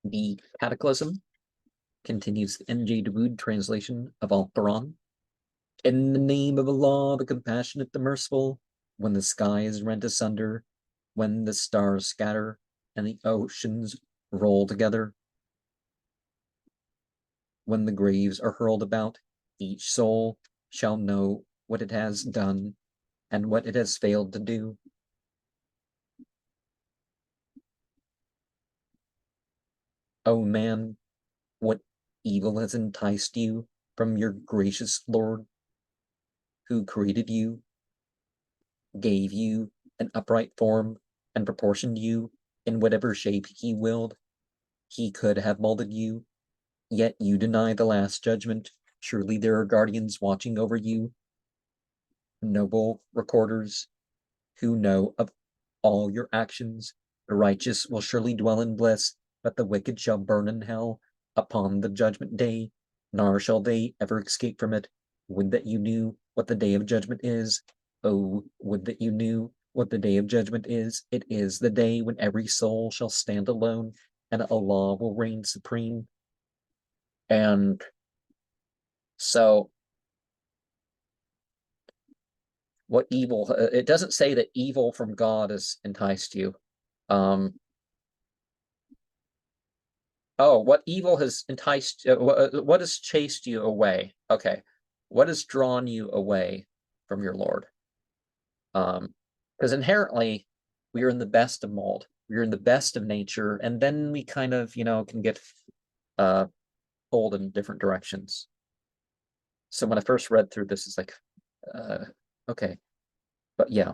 The Cataclysm continues the N.J. Dawood translation of Al-Quran. In the name of Allah, the compassionate, the merciful, when the sky is rent asunder, when the stars scatter, and the oceans roll together, when the graves are hurled about, each soul shall know what it has done and what it has failed to do. O man, what evil has enticed you from your gracious Lord, who created you, gave you an upright form, and proportioned you in whatever shape he willed? He could have molded you, yet you deny the last judgment. Surely there are guardians watching over you, noble recorders who know of all your actions. The righteous will surely dwell in bliss, but the wicked shall burn in hell upon the judgment day, nor shall they ever escape from it. Would that you knew what the day of judgment is. Oh, would that you knew what the day of judgment is. It is the day when every soul shall stand alone, and Allah will reign supreme. And so, what evil, it doesn't say that evil from God has enticed you. Oh, what evil has enticed, what has chased you away? Okay. What has drawn you away from your Lord? Because inherently, we are in the best of mold. We are in the best of nature, and then we kind of, can get pulled in different directions. So when I first read through this, it's like, okay. But yeah.